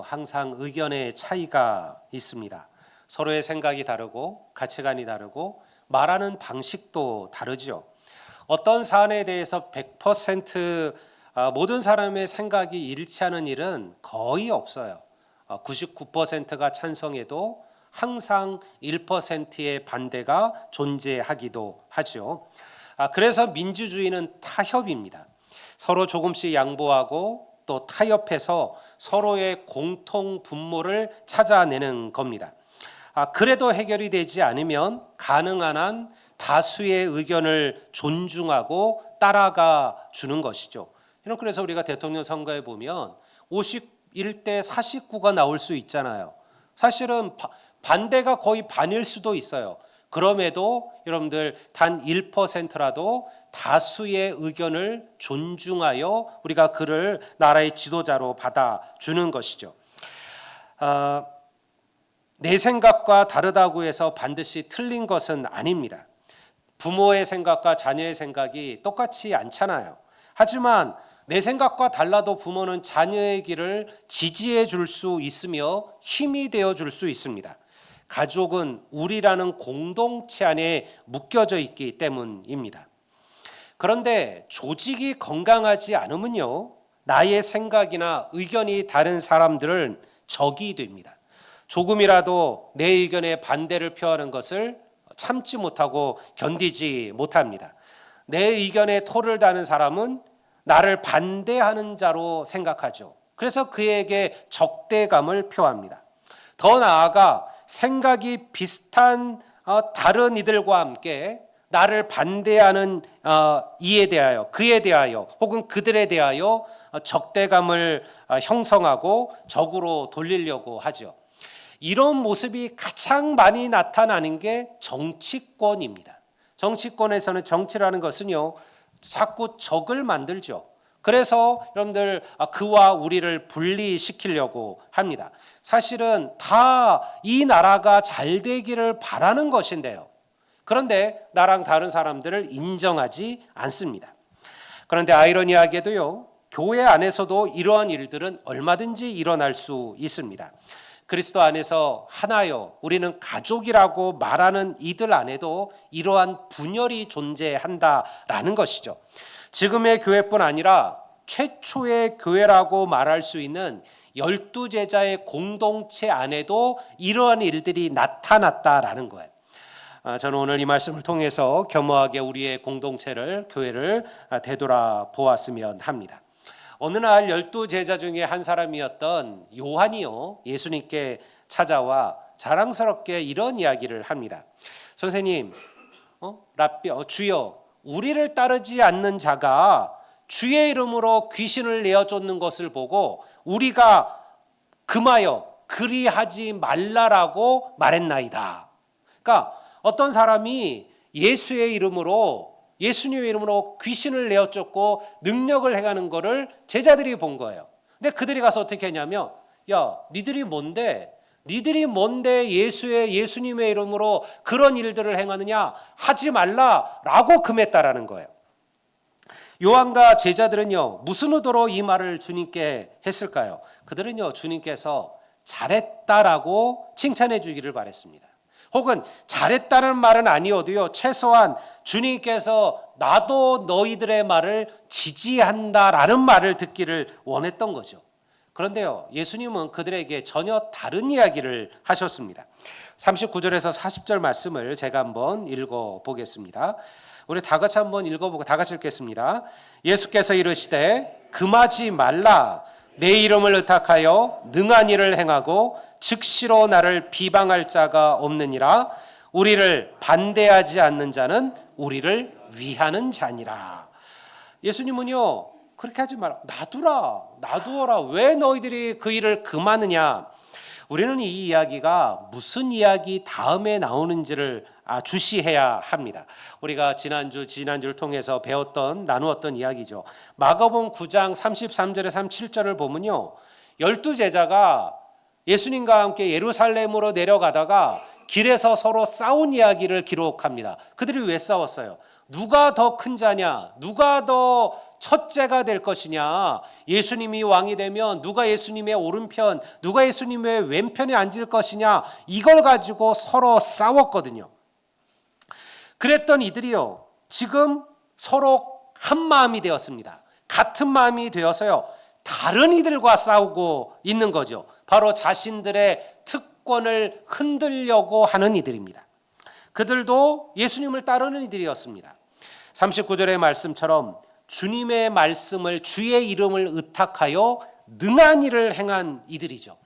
항상 의견의 차이가 있습니다. 서로의 생각이 다르고 가치관이 다르고 말하는 방식도 다르죠. 어떤 사안에 대해서 100% 모든 사람의 생각이 일치하는 일은 거의 없어요. 99%가 찬성해도 항상 1%의 반대가 존재하기도 하죠. 그래서 민주주의는 타협입니다. 서로 조금씩 양보하고 또 타협해서 서로의 공통 분모를 찾아내는 겁니다. 그래도 해결이 되지 않으면 가능한 한 다수의 의견을 존중하고 따라가 주는 것이죠. 그래서 우리가 대통령 선거에 보면 51대 49가 나올 수 있잖아요. 사실은 반대가 거의 반일 수도 있어요. 그럼에도 여러분들 단 1%라도 다수의 의견을 존중하여 우리가 그를 나라의 지도자로 받아주는 것이죠. 내 생각과 다르다고 해서 반드시 틀린 것은 아닙니다. 부모의 생각과 자녀의 생각이 똑같지 않잖아요. 하지만 내 생각과 달라도 부모는 자녀의 길을 지지해 줄 수 있으며 힘이 되어 줄 수 있습니다. 가족은 우리라는 공동체 안에 묶여져 있기 때문입니다. 그런데 조직이 건강하지 않으면요, 나의 생각이나 의견이 다른 사람들은 적이 됩니다. 조금이라도 내 의견에 반대를 표하는 것을 참지 못하고 견디지 못합니다. 내 의견에 토를 다는 사람은 나를 반대하는 자로 생각하죠. 그래서 그에게 적대감을 표합니다. 더 나아가 생각이 비슷한 다른 이들과 함께 나를 반대하는 이에 대하여, 그에 대하여 혹은 그들에 대하여 적대감을 형성하고 적으로 돌리려고 하죠. 이런 모습이 가장 많이 나타나는 게 정치권입니다. 정치권에서는 정치라는 것은요, 자꾸 적을 만들죠. 그래서 여러분들 그와 우리를 분리시키려고 합니다. 사실은 다 이 나라가 잘 되기를 바라는 것인데요. 그런데 나랑 다른 사람들을 인정하지 않습니다. 그런데 아이러니하게도요, 교회 안에서도 이러한 일들은 얼마든지 일어날 수 있습니다. 그리스도 안에서 하나요, 우리는 가족이라고 말하는 이들 안에도 이러한 분열이 존재한다라는 것이죠. 지금의 교회뿐 아니라 최초의 교회라고 말할 수 있는 12제자의 공동체 안에도 이러한 일들이 나타났다라는 거예요. 저는 오늘 이 말씀을 통해서 겸허하게 우리의 공동체를, 교회를 되돌아보았으면 합니다. 어느 날 12제자 중에 한 사람이었던 요한이요, 예수님께 찾아와 자랑스럽게 이런 이야기를 합니다. 선생님, 주여, 우리를 따르지 않는 자가 주의 이름으로 귀신을 내어 쫓는 것을 보고 우리가 금하여 그리하지 말라라고 말했나이다. 그러니까 어떤 사람이 예수님의 이름으로 귀신을 내어 쫓고 능력을 행하는 것을 제자들이 본 거예요. 근데 그들이 가서 어떻게 했냐면, 야, 니들이 뭔데 예수님의 이름으로 그런 일들을 행하느냐, 하지 말라라고 금했다라는 거예요. 요한과 제자들은요, 무슨 의도로 이 말을 주님께 했을까요? 그들은요, 주님께서 잘했다라고 칭찬해 주기를 바랬습니다. 혹은 잘했다는 말은 아니어도요, 최소한 주님께서 나도 너희들의 말을 지지한다라는 말을 듣기를 원했던 거죠. 그런데요, 예수님은 그들에게 전혀 다른 이야기를 하셨습니다. 39절에서 40절 말씀을 제가 한번 읽어보겠습니다. 우리 다 같이 한번 읽어보고 다 같이 읽겠습니다. 예수께서 이르시되 금하지 말라. 내 이름을 의탁하여 능한 일을 행하고 즉시로 나를 비방할 자가 없느니라. 우리를 반대하지 않는 자는 우리를 위하는 자니라. 예수님은요, 그렇게 하지 마라. 놔두어라. 왜 너희들이 그 일을 금하느냐. 우리는 이 이야기가 무슨 이야기 다음에 나오는지를 주시해야 합니다. 우리가 지난주를 통해서 나누었던 이야기죠. 마가복음 9장 33절에 37절을 보면요, 12제자가 예수님과 함께 예루살렘으로 내려가다가 길에서 서로 싸운 이야기를 기록합니다. 그들이 왜 싸웠어요? 누가 더 큰 자냐? 누가 더 첫째가 될 것이냐, 예수님이 왕이 되면 누가 예수님의 오른편, 누가 예수님의 왼편에 앉을 것이냐, 이걸 가지고 서로 싸웠거든요. 그랬던 이들이요, 지금 서로 한 마음이 되었습니다. 같은 마음이 되어서요, 다른 이들과 싸우고 있는 거죠. 바로 자신들의 특권을 흔들려고 하는 이들입니다. 그들도 예수님을 따르는 이들이었습니다. 39절의 말씀처럼 주님의 말씀을, 주의 이름을 의탁하여 능한 일을 행한 이들이죠.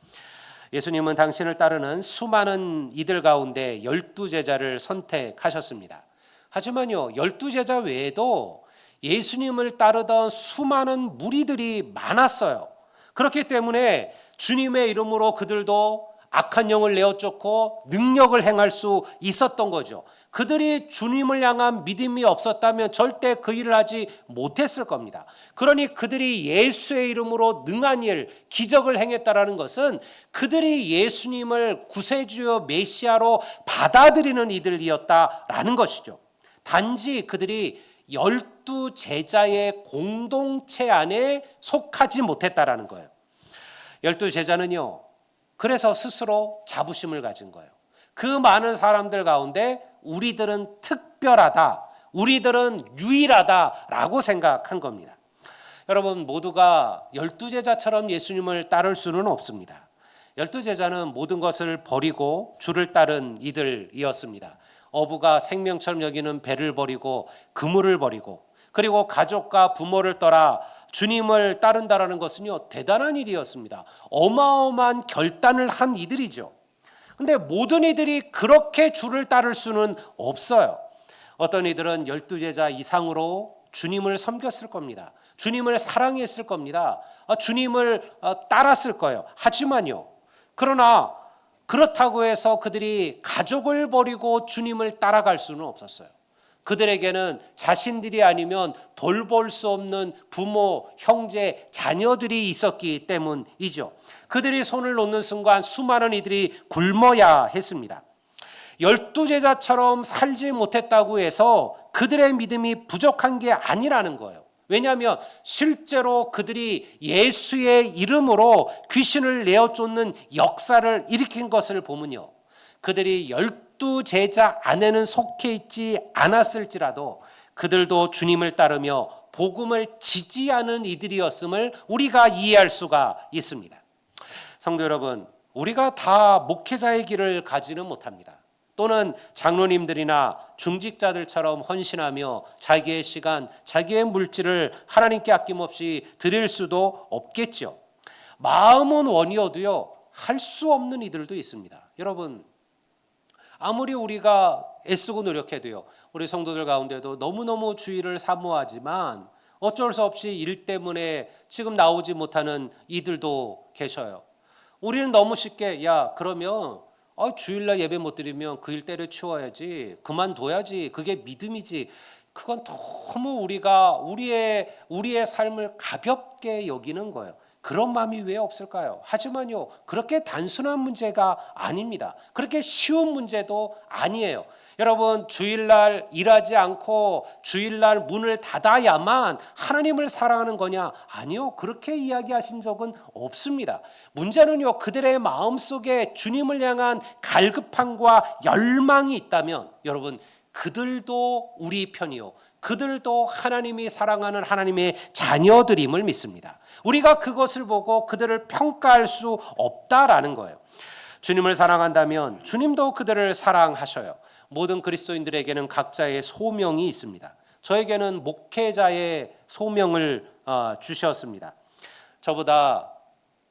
예수님은 당신을 따르는 수많은 이들 가운데 12제자를 선택하셨습니다. 하지만요, 12제자 외에도 예수님을 따르던 수많은 무리들이 많았어요. 그렇기 때문에 주님의 이름으로 그들도 악한 영을 내어쫓고 능력을 행할 수 있었던 거죠. 그들이 주님을 향한 믿음이 없었다면 절대 그 일을 하지 못했을 겁니다. 그러니 그들이 예수의 이름으로 능한 일, 기적을 행했다라는 것은 그들이 예수님을 구세주요 메시아로 받아들이는 이들이었다라는 것이죠. 단지 그들이 12제자의 공동체 안에 속하지 못했다라는 거예요. 12제자는요, 그래서 스스로 자부심을 가진 거예요. 그 많은 사람들 가운데 우리들은 특별하다, 우리들은 유일하다라고 생각한 겁니다. 여러분, 모두가 12제자처럼 예수님을 따를 수는 없습니다. 12제자는 모든 것을 버리고 주를 따른 이들이었습니다. 어부가 생명처럼 여기는 배를 버리고 그물을 버리고, 그리고 가족과 부모를 떠나 주님을 따른다라는 것은요, 대단한 일이었습니다. 어마어마한 결단을 한 이들이죠. 근데 모든 이들이 그렇게 주를 따를 수는 없어요. 어떤 이들은 12제자 이상으로 주님을 섬겼을 겁니다. 주님을 사랑했을 겁니다. 주님을 따랐을 거예요. 하지만요, 그러나 그렇다고 해서 그들이 가족을 버리고 주님을 따라갈 수는 없었어요. 그들에게는 자신들이 아니면 돌볼 수 없는 부모, 형제, 자녀들이 있었기 때문이죠. 그들이 손을 놓는 순간 수많은 이들이 굶어야 했습니다. 12제자처럼 살지 못했다고 해서 그들의 믿음이 부족한 게 아니라는 거예요. 왜냐하면 실제로 그들이 예수의 이름으로 귀신을 내어쫓는 역사를 일으킨 것을 보면요, 그들이 12제자 안에는 속해 있지 않았을지라도 그들도 주님을 따르며 복음을 지지하는 이들이었음을 우리가 이해할 수가 있습니다. 성도 여러분, 우리가 다 목회자의 길을 가지는 못합니다. 또는 장로님들이나 중직자들처럼 헌신하며 자기의 시간, 자기의 물질을 하나님께 아낌없이 드릴 수도 없겠죠. 마음은 원이어도요, 할 수 없는 이들도 있습니다. 여러분, 아무리 우리가 애쓰고 노력해도요, 우리 성도들 가운데도 너무너무 주의를 사모하지만 어쩔 수 없이 일 때문에 지금 나오지 못하는 이들도 계셔요. 우리는 너무 쉽게, 야, 그러면 주일날 예배 못 드리면 그 일 때려치워야지, 그만둬야지, 그게 믿음이지. 그건 너무 우리가 우리의 삶을 가볍게 여기는 거예요. 그런 마음이 왜 없을까요? 하지만요, 그렇게 단순한 문제가 아닙니다. 그렇게 쉬운 문제도 아니에요. 여러분, 주일날 일하지 않고 주일날 문을 닫아야만 하나님을 사랑하는 거냐? 아니요, 그렇게 이야기하신 적은 없습니다. 문제는요, 그들의 마음속에 주님을 향한 갈급함과 열망이 있다면 여러분, 그들도 우리 편이요, 그들도 하나님이 사랑하는 하나님의 자녀들임을 믿습니다. 우리가 그것을 보고 그들을 평가할 수 없다라는 거예요. 주님을 사랑한다면 주님도 그들을 사랑하셔요. 모든 그리스도인들에게는 각자의 소명이 있습니다. 저에게는 목회자의 소명을 주셨습니다. 저보다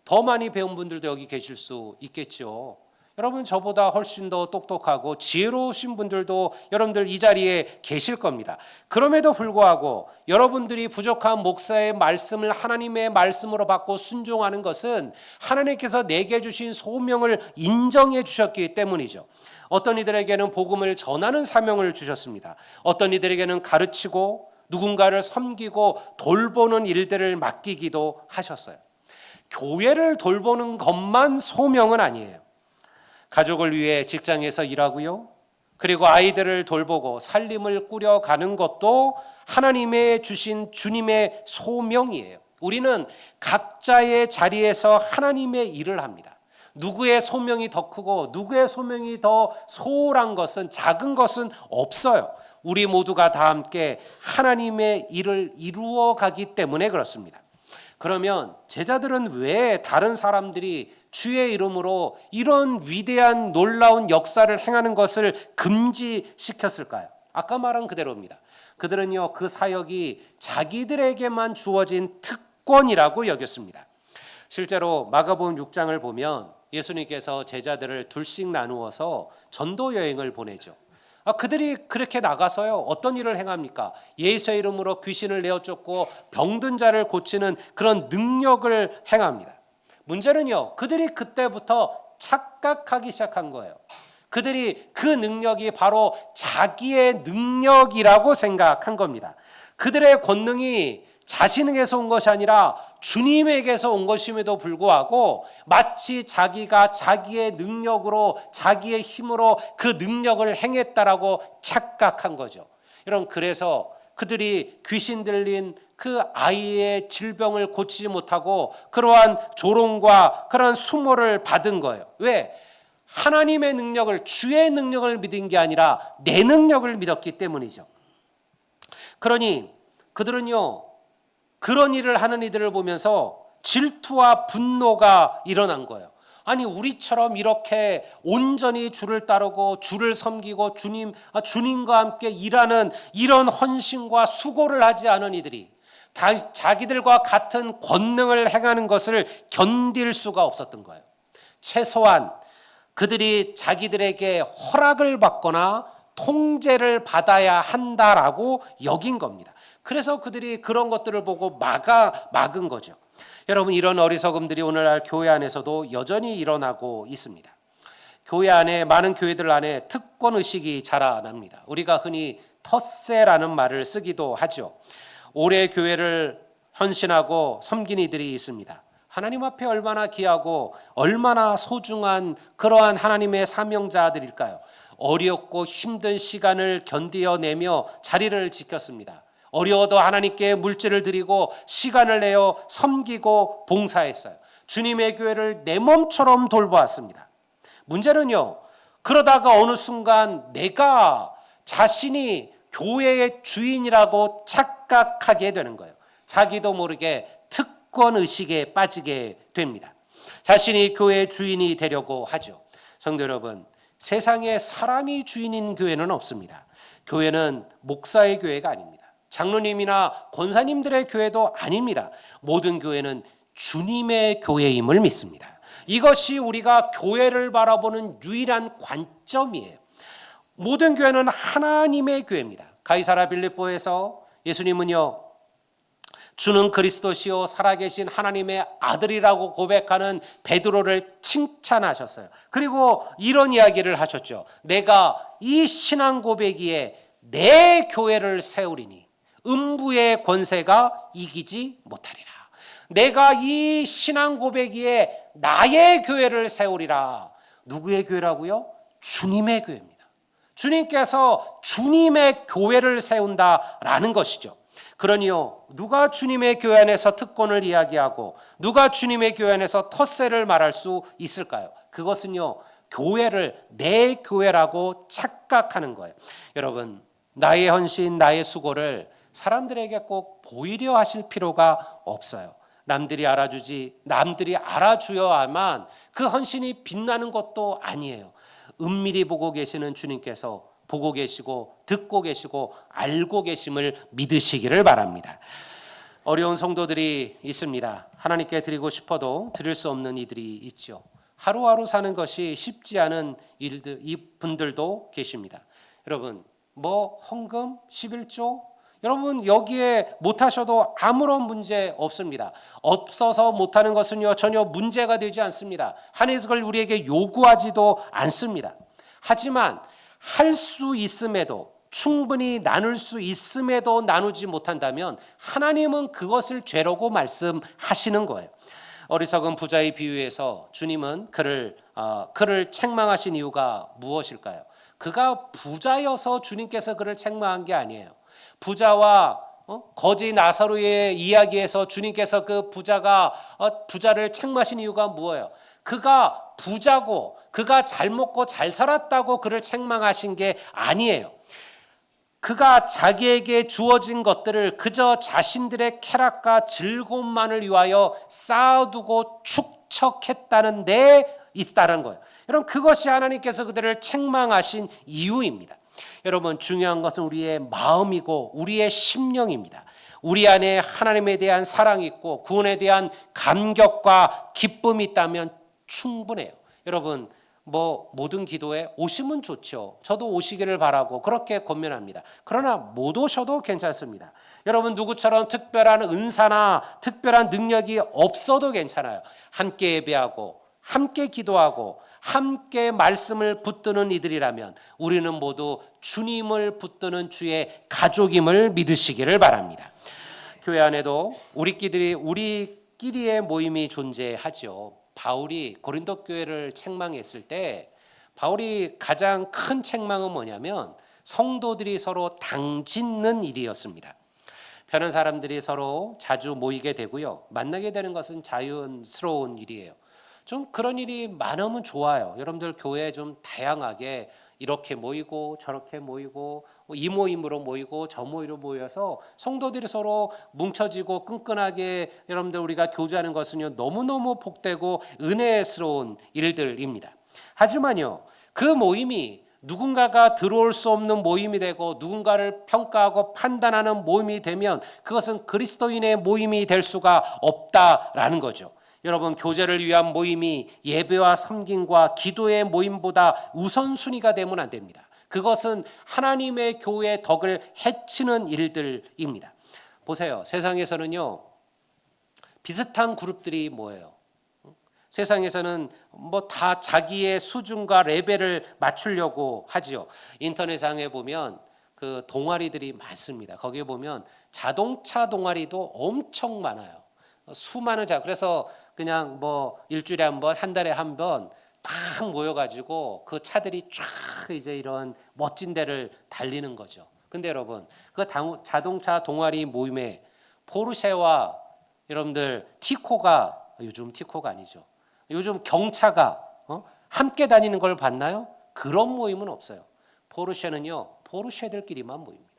더 많이 배운 분들도 여기 계실 수 있겠죠. 여러분, 저보다 훨씬 더 똑똑하고 지혜로우신 분들도 여러분들 이 자리에 계실 겁니다. 그럼에도 불구하고 여러분들이 부족한 목사의 말씀을 하나님의 말씀으로 받고 순종하는 것은 하나님께서 내게 주신 소명을 인정해 주셨기 때문이죠. 어떤 이들에게는 복음을 전하는 사명을 주셨습니다. 어떤 이들에게는 가르치고 누군가를 섬기고 돌보는 일들을 맡기기도 하셨어요. 교회를 돌보는 것만 소명은 아니에요. 가족을 위해 직장에서 일하고요, 그리고 아이들을 돌보고 살림을 꾸려가는 것도 하나님의 주신 주님의 소명이에요. 우리는 각자의 자리에서 하나님의 일을 합니다. 누구의 소명이 더 크고 누구의 소명이 더 소홀한 것은, 작은 것은 없어요. 우리 모두가 다 함께 하나님의 일을 이루어 가기 때문에 그렇습니다. 그러면 제자들은 왜 다른 사람들이 주의 이름으로 이런 위대한 놀라운 역사를 행하는 것을 금지시켰을까요? 아까 말한 그대로입니다. 그들은요, 그 사역이 자기들에게만 주어진 특권이라고 여겼습니다. 실제로 마가복음 6장을 보면 예수님께서 제자들을 둘씩 나누어서 전도 여행을 보내죠. 그들이 그렇게 나가서요, 어떤 일을 행합니까? 예수의 이름으로 귀신을 내어 쫓고 병든 자를 고치는 그런 능력을 행합니다. 문제는요, 그들이 그때부터 착각하기 시작한 거예요. 그들이 그 능력이 바로 자기의 능력이라고 생각한 겁니다. 그들의 권능이 자신에게서 온 것이 아니라 주님에게서 온 것임에도 불구하고 마치 자기가 자기의 능력으로, 자기의 힘으로 그 능력을 행했다라고 착각한 거죠. 여러분, 그래서 그들이 귀신 들린 그 아이의 질병을 고치지 못하고 그러한 조롱과 그러한 수모를 받은 거예요. 왜? 하나님의 능력을, 주의 능력을 믿은 게 아니라 내 능력을 믿었기 때문이죠. 그러니 그들은요, 그런 일을 하는 이들을 보면서 질투와 분노가 일어난 거예요. 아니, 우리처럼 이렇게 온전히 주를 따르고 주를 섬기고 주님과 함께 일하는 이런 헌신과 수고를 하지 않은 이들이 자기들과 같은 권능을 행하는 것을 견딜 수가 없었던 거예요. 최소한 그들이 자기들에게 허락을 받거나 통제를 받아야 한다라고 여긴 겁니다. 그래서 그들이 그런 것들을 보고 막은 거죠. 여러분, 이런 어리석음들이 오늘날 교회 안에서도 여전히 일어나고 있습니다. 교회 안에, 많은 교회들 안에 특권의식이 자라납니다. 우리가 흔히 텃세라는 말을 쓰기도 하죠. 오래 교회를 헌신하고 섬긴 이들이 있습니다. 하나님 앞에 얼마나 귀하고 얼마나 소중한 그러한 하나님의 사명자들일까요? 어렵고 힘든 시간을 견디어내며 자리를 지켰습니다. 어려워도 하나님께 물질을 드리고 시간을 내어 섬기고 봉사했어요. 주님의 교회를 내 몸처럼 돌보았습니다. 문제는요, 그러다가 어느 순간 내가 자신이 교회의 주인이라고 착각하게 되는 거예요. 자기도 모르게 특권의식에 빠지게 됩니다. 자신이 교회의 주인이 되려고 하죠. 성도 여러분, 세상에 사람이 주인인 교회는 없습니다. 교회는 목사의 교회가 아닙니다. 장로님이나 권사님들의 교회도 아닙니다. 모든 교회는 주님의 교회임을 믿습니다. 이것이 우리가 교회를 바라보는 유일한 관점이에요. 모든 교회는 하나님의 교회입니다. 가이사랴 빌립보에서 예수님은요, 주는 그리스도시요 살아계신 하나님의 아들이라고 고백하는 베드로를 칭찬하셨어요. 그리고 이런 이야기를 하셨죠. 내가 이 신앙 고백이에 내 교회를 세우리니 음부의 권세가 이기지 못하리라. 내가 이 신앙 고백이에 나의 교회를 세우리라. 누구의 교회라고요? 주님의 교회입니다. 주님께서 주님의 교회를 세운다라는 것이죠. 그러니요, 누가 주님의 교회 안에서 특권을 이야기하고 누가 주님의 교회 안에서 텃세를 말할 수 있을까요? 그것은요, 교회를 내 교회라고 착각하는 거예요. 여러분, 나의 헌신, 나의 수고를 사람들에게 꼭 보이려 하실 필요가 없어요. 남들이 알아주어야만 그 헌신이 빛나는 것도 아니에요. 은밀히 보고 계시는 주님께서 보고 계시고 듣고 계시고 알고 계심을 믿으시기를 바랍니다. 어려운 성도들이 있습니다. 하나님께 드리고 싶어도 드릴 수 없는 이들이 있죠. 하루하루 사는 것이 쉽지 않은 이분들도 계십니다. 여러분, 헌금 11조? 여러분, 여기에 못하셔도 아무런 문제 없습니다. 없어서 못하는 것은요, 전혀 문제가 되지 않습니다. 하나님을 우리에게 요구하지도 않습니다. 하지만 할 수 있음에도, 충분히 나눌 수 있음에도 나누지 못한다면 하나님은 그것을 죄라고 말씀하시는 거예요. 어리석은 부자의 비유에서 주님은 그를 책망하신 이유가 무엇일까요? 그가 부자여서 주님께서 그를 책망한 게 아니에요. 부자와 거지 나사로의 이야기에서 주님께서 그 부자를 책망하신 이유가 뭐예요? 그가 부자고 그가 잘 먹고 잘 살았다고 그를 책망하신 게 아니에요. 그가 자기에게 주어진 것들을 그저 자신들의 쾌락과 즐거움만을 위하여 쌓아두고 축적했다는 데 있다는 거예요. 여러분, 그것이 하나님께서 그들을 책망하신 이유입니다. 여러분, 중요한 것은 우리의 마음이고 우리의 심령입니다. 우리 안에 하나님에 대한 사랑이 있고 구원에 대한 감격과 기쁨이 있다면 충분해요. 여러분, 모든 기도에 오시면 좋죠. 저도 오시기를 바라고 그렇게 권면합니다. 그러나 못 오셔도 괜찮습니다. 여러분, 누구처럼 특별한 은사나 특별한 능력이 없어도 괜찮아요. 함께 예배하고 함께 기도하고 함께 말씀을 붙드는 이들이라면 우리는 모두 주님을 붙드는 주의 가족임을 믿으시기를 바랍니다. 교회 안에도 우리끼리의 모임이 존재하죠. 바울이 고린도 교회를 책망했을 때 바울이 가장 큰 책망은 뭐냐면 성도들이 서로 당짓는 일이었습니다. 편한 사람들이 서로 자주 모이게 되고요. 만나게 되는 것은 자연스러운 일이에요. 좀 그런 일이 많으면 좋아요. 여러분들 교회에 좀 다양하게 이렇게 모이고 저렇게 모이고 이 모임으로 모이고 저 모임으로 모여서 성도들이 서로 뭉쳐지고 끈끈하게 여러분들 우리가 교제하는 것은요 너무너무 복되고 은혜스러운 일들입니다. 하지만요 그 모임이 누군가가 들어올 수 없는 모임이 되고 누군가를 평가하고 판단하는 모임이 되면 그것은 그리스도인의 모임이 될 수가 없다라는 거죠. 여러분, 교제를 위한 모임이 예배와 섬김과 기도의 모임보다 우선순위가 되면 안 됩니다. 그것은 하나님의 교회의 덕을 해치는 일들입니다. 보세요. 세상에서는요 비슷한 그룹들이 뭐예요? 세상에서는 다 자기의 수준과 레벨을 맞추려고 하지요. 인터넷상에 보면 그 동아리들이 많습니다. 거기에 보면 자동차 동아리도 엄청 많아요. 수많은 그래서 그냥 일주일에 한 번, 한 달에 한 번 딱 모여가지고 그 차들이 쫙 이제 이런 멋진 데를 달리는 거죠. 근데 여러분, 그 자동차 동아리 모임에 포르쉐와 여러분들 요즘 티코가 아니죠. 요즘 경차가 함께 다니는 걸 봤나요? 그런 모임은 없어요. 포르쉐는요, 포르쉐들끼리만 모입니다.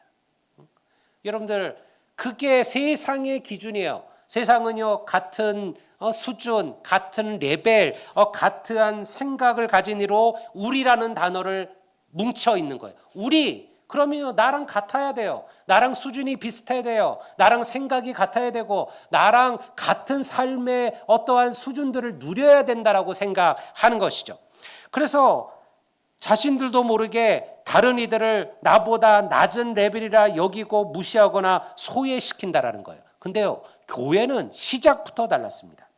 여러분들, 그게 세상의 기준이에요. 세상은요 같은 수준, 같은 레벨, 같은 생각을 가진 이로 우리라는 단어를 뭉쳐 있는 거예요. 우리 그러면 나랑 같아야 돼요. 나랑 수준이 비슷해야 돼요. 나랑 생각이 같아야 되고 나랑 같은 삶의 어떠한 수준들을 누려야 된다라고 생각하는 것이죠. 그래서 자신들도 모르게 다른 이들을 나보다 낮은 레벨이라 여기고 무시하거나 소외시킨다라는 거예요. 근데요, 교회는 시작부터 달랐습니다.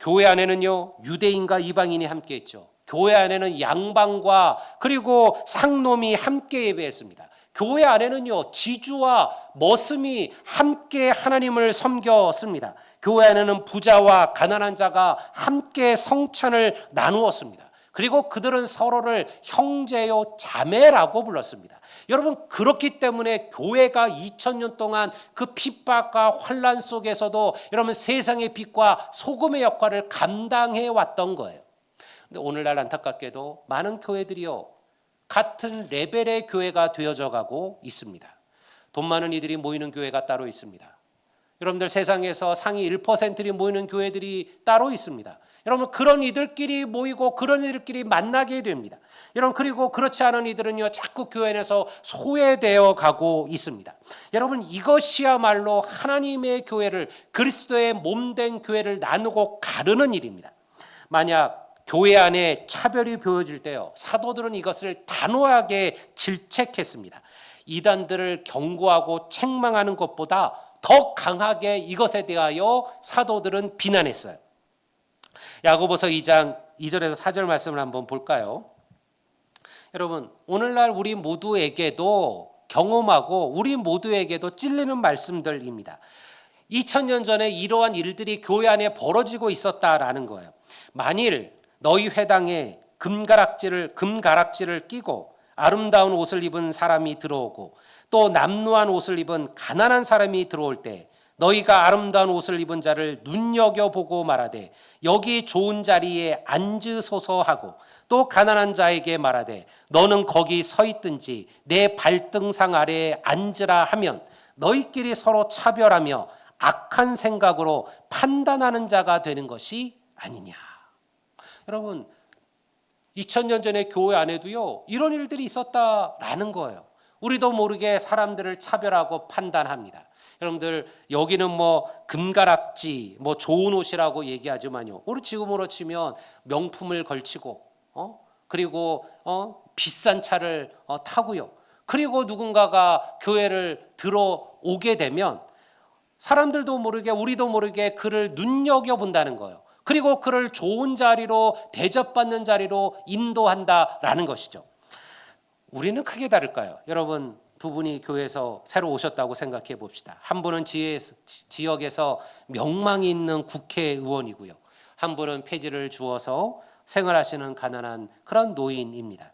교회 안에는요, 유대인과 이방인이 함께 했죠. 교회 안에는 양반과 그리고 상놈이 함께 예배했습니다. 교회 안에는요, 지주와 머슴이 함께 하나님을 섬겼습니다. 교회 안에는 부자와 가난한 자가 함께 성찬을 나누었습니다. 그리고 그들은 서로를 형제요 자매라고 불렀습니다. 여러분, 그렇기 때문에 교회가 2000년 동안 그 핍박과 환난 속에서도 여러분 세상의 빛과 소금의 역할을 감당해 왔던 거예요. 근데 오늘날 안타깝게도 많은 교회들이요 같은 레벨의 교회가 되어져 가고 있습니다. 돈 많은 이들이 모이는 교회가 따로 있습니다. 여러분들 세상에서 상위 1%이 모이는 교회들이 따로 있습니다. 여러분, 그런 이들끼리 모이고 그런 이들끼리 만나게 됩니다. 여러분, 그리고 그렇지 않은 이들은요 자꾸 교회 안에서 소외되어 가고 있습니다. 여러분, 이것이야말로 하나님의 교회를, 그리스도의 몸된 교회를 나누고 가르는 일입니다. 만약 교회 안에 차별이 보여질 때요 사도들은 이것을 단호하게 질책했습니다. 이단들을 경고하고 책망하는 것보다 더 강하게 이것에 대하여 사도들은 비난했어요. 야고보서 2장 2절에서 4절 말씀을 한번 볼까요? 여러분, 오늘날 우리 모두에게도 경험하고 우리 모두에게도 찔리는 말씀들입니다. 2000년 전에 이러한 일들이 교회 안에 벌어지고 있었다라는 거예요. 만일 너희 회당에 금가락지를 끼고 아름다운 옷을 입은 사람이 들어오고 또 남루한 옷을 입은 가난한 사람이 들어올 때 너희가 아름다운 옷을 입은 자를 눈여겨보고 말하되 여기 좋은 자리에 앉으소서 하고 또 가난한 자에게 말하되 너는 거기 서 있든지 내 발등상 아래에 앉으라 하면 너희끼리 서로 차별하며 악한 생각으로 판단하는 자가 되는 것이 아니냐. 여러분 2000년 전에 교회 안에도요 이런 일들이 있었다라는 거예요. 우리도 모르게 사람들을 차별하고 판단합니다. 여러분들 여기는 뭐 금가락지 뭐 좋은 옷이라고 얘기하지만요, 우리 지금으로 치면 명품을 걸치고 그리고 비싼 차를 타고요, 그리고 누군가가 교회를 들어오게 되면 사람들도 모르게 우리도 모르게 그를 눈여겨본다는 거예요. 그리고 그를 좋은 자리로 대접받는 자리로 인도한다라는 것이죠. 우리는 크게 다를까요? 여러분 두 분이 교회에서 새로 오셨다고 생각해 봅시다. 한 분은 지역에서 명망이 있는 국회의원이고요, 한 분은 폐지를 주어서 생활하시는 가난한 그런 노인입니다.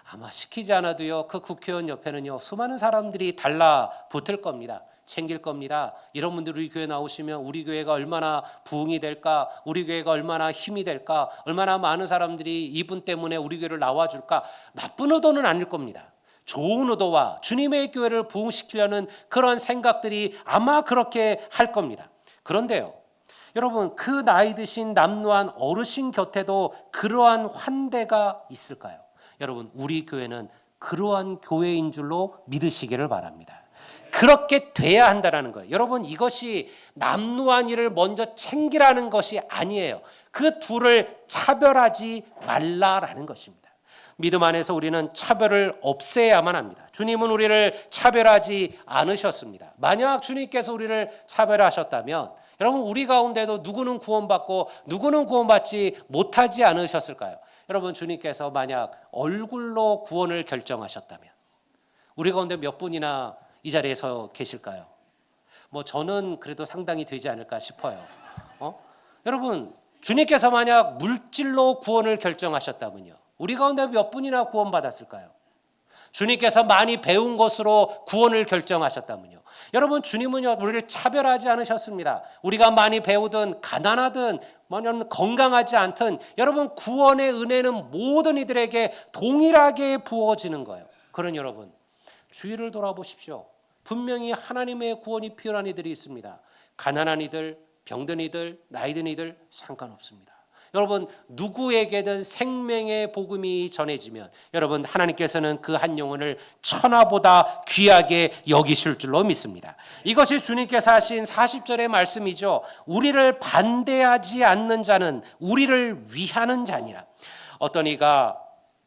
아마 시키지 않아도요 그 국회의원 옆에는요 수많은 사람들이 달라붙을 겁니다. 챙길 겁니다. 이런 분들이 우리 교회 나오시면 우리 교회가 얼마나 부흥이 될까, 우리 교회가 얼마나 힘이 될까, 얼마나 많은 사람들이 이분 때문에 우리 교회를 나와줄까. 나쁜 의도는 아닐 겁니다. 좋은 의도와 주님의 교회를 부흥시키려는 그런 생각들이 아마 그렇게 할 겁니다. 그런데요 여러분 그 나이 드신 남루한 어르신 곁에도 그러한 환대가 있을까요? 여러분 우리 교회는 그러한 교회인 줄로 믿으시기를 바랍니다. 그렇게 돼야 한다는 거예요. 여러분 이것이 남루한 일을 먼저 챙기라는 것이 아니에요. 그 둘을 차별하지 말라라는 것입니다. 믿음 안에서 우리는 차별을 없애야만 합니다. 주님은 우리를 차별하지 않으셨습니다. 만약 주님께서 우리를 차별하셨다면 여러분 우리 가운데도 누구는 구원받고 누구는 구원받지 못하지 않으셨을까요? 여러분 주님께서 만약 얼굴로 구원을 결정하셨다면 우리 가운데 몇 분이나 이 자리에 서 계실까요? 뭐 저는 그래도 상당히 되지 않을까 싶어요. 여러분 주님께서 만약 물질로 구원을 결정하셨다면요 우리 가운데 몇 분이나 구원받았을까요? 주님께서 많이 배운 것으로 구원을 결정하셨다면요 여러분 주님은요 우리를 차별하지 않으셨습니다. 우리가 많이 배우든 가난하든 건강하지 않든 여러분 구원의 은혜는 모든 이들에게 동일하게 부어지는 거예요. 그러니 여러분 주위를 돌아보십시오. 분명히 하나님의 구원이 필요한 이들이 있습니다. 가난한 이들, 병든 이들, 나이 든 이들 상관없습니다. 여러분 누구에게든 생명의 복음이 전해지면 여러분 하나님께서는 그 한 영혼을 천하보다 귀하게 여기실 줄로 믿습니다. 이것이 주님께서 하신 40절의 말씀이죠. 우리를 반대하지 않는 자는 우리를 위하는 자니라. 어떤 이가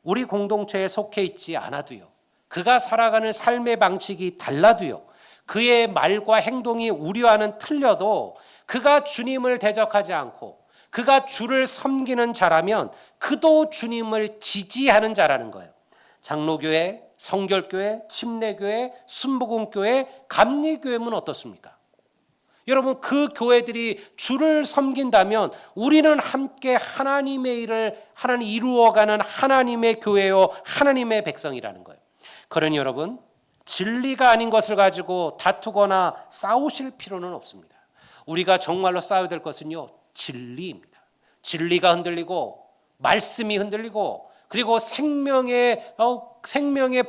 우리 공동체에 속해 있지 않아도요 그가 살아가는 삶의 방식이 달라도요 그의 말과 행동이 우리와는 틀려도 그가 주님을 대적하지 않고 그가 주를 섬기는 자라면 그도 주님을 지지하는 자라는 거예요. 장로교회, 성결교회, 침례교회, 순복음교회, 감리교회는 어떻습니까? 여러분 그 교회들이 주를 섬긴다면 우리는 함께 하나님의 일을 하나님 이루어가는 하나님의 교회요 하나님의 백성이라는 거예요. 그러니 여러분 진리가 아닌 것을 가지고 다투거나 싸우실 필요는 없습니다. 우리가 정말로 싸워야 될 것은요 진리입니다. 진리가 흔들리고 말씀이 흔들리고 그리고 생명의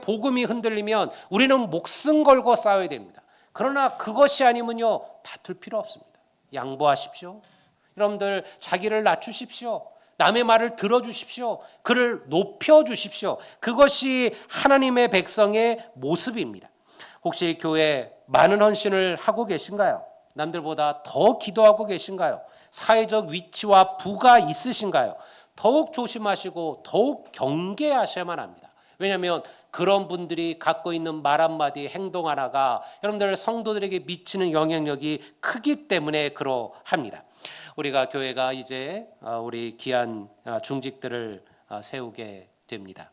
복음이 흔들리면 우리는 목숨 걸고 싸워야 됩니다. 그러나 그것이 아니면요 다툴 필요 없습니다. 양보하십시오. 여러분들 자기를 낮추십시오. 남의 말을 들어주십시오. 그를 높여주십시오. 그것이 하나님의 백성의 모습입니다. 혹시 교회에 많은 헌신을 하고 계신가요? 남들보다 더 기도하고 계신가요? 사회적 위치와 부가 있으신가요? 더욱 조심하시고 더욱 경계하셔야만 합니다. 왜냐하면 그런 분들이 갖고 있는 말 한마디 행동 하나가 여러분들 성도들에게 미치는 영향력이 크기 때문에 그러합니다. 우리가 교회가 이제 우리 귀한 중직들을 세우게 됩니다.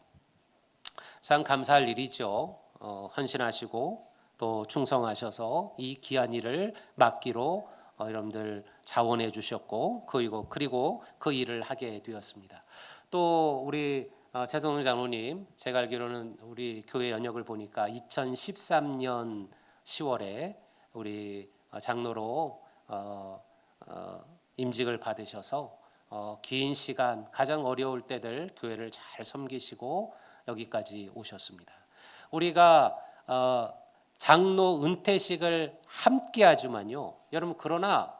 참 감사할 일이죠. 헌신하시고 또 충성하셔서 이 귀한 일을 맡기로 여러분들 자원해 주셨고 그리고 그 일을 하게 되었습니다. 또 우리 최동훈 장로님, 제가 알기로는 우리 교회 연역을 보니까 2013년 10월에 우리 장로로 임직을 받으셔서 긴 시간 가장 어려울 때들 교회를 잘 섬기시고 여기까지 오셨습니다. 우리가 장로 은퇴식을 함께 하지만요, 여러분 그러나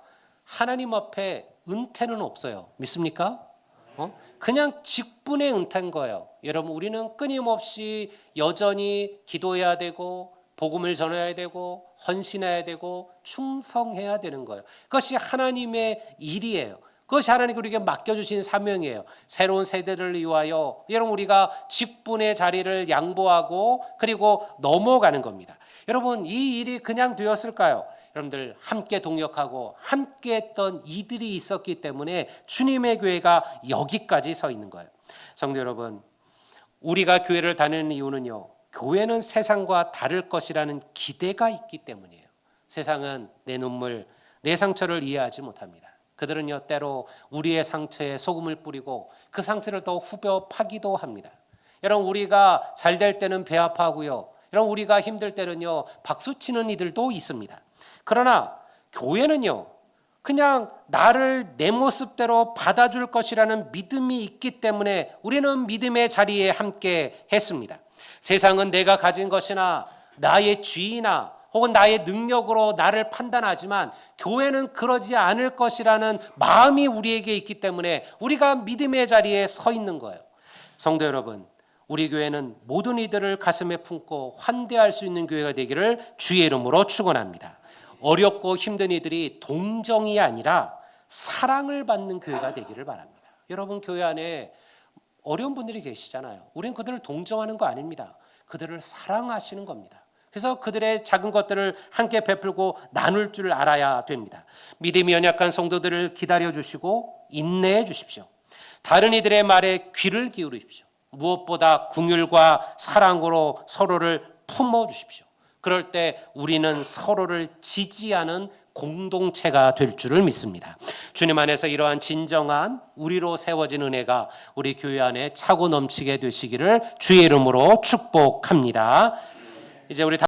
하나님 앞에 은퇴는 없어요. 믿습니까? 그냥 직분의 은퇴인 거예요. 여러분 우리는 끊임없이 여전히 기도해야 되고 복음을 전해야 되고 헌신해야 되고 충성해야 되는 거예요. 그것이 하나님의 일이에요. 그것이 하나님께 우리에게 맡겨주신 사명이에요. 새로운 세대를 위하여 여러분 우리가 직분의 자리를 양보하고 그리고 넘어가는 겁니다. 여러분 이 일이 그냥 되었을까요? 여러분들 함께 동역하고 함께 했던 이들이 있었기 때문에 주님의 교회가 여기까지 서 있는 거예요. 성도 여러분, 우리가 교회를 다니는 이유는요, 교회는 세상과 다를 것이라는 기대가 있기 때문이에요. 세상은 내 눈물, 내 상처를 이해하지 못합니다. 그들은요 때로 우리의 상처에 소금을 뿌리고 그 상처를 더 후벼 파기도 합니다. 여러분 우리가 잘 될 때는 배 아파하고요, 여러분 우리가 힘들 때는요 박수치는 이들도 있습니다. 그러나 교회는요 그냥 나를 내 모습대로 받아줄 것이라는 믿음이 있기 때문에 우리는 믿음의 자리에 함께 했습니다. 세상은 내가 가진 것이나 나의 지위나 혹은 나의 능력으로 나를 판단하지만 교회는 그러지 않을 것이라는 마음이 우리에게 있기 때문에 우리가 믿음의 자리에 서 있는 거예요. 성도 여러분, 우리 교회는 모든 이들을 가슴에 품고 환대할 수 있는 교회가 되기를 주의 이름으로 축원합니다. 어렵고 힘든 이들이 동정이 아니라 사랑을 받는 교회가 되기를 바랍니다. 여러분 교회 안에 어려운 분들이 계시잖아요. 우리는 그들을 동정하는 거 아닙니다. 그들을 사랑하시는 겁니다. 그래서 그들의 작은 것들을 함께 베풀고 나눌 줄 알아야 됩니다. 믿음이 연약한 성도들을 기다려 주시고 인내해 주십시오. 다른 이들의 말에 귀를 기울이십시오. 무엇보다 긍휼과 사랑으로 서로를 품어 주십시오. 그럴 때 우리는 서로를 지지하는 공동체가 될 줄을 믿습니다. 주님 안에서 이러한 진정한 우리로 세워진 은혜가 우리 교회 안에 차고 넘치게 되시기를 주의 이름으로 축복합니다. 이제 우리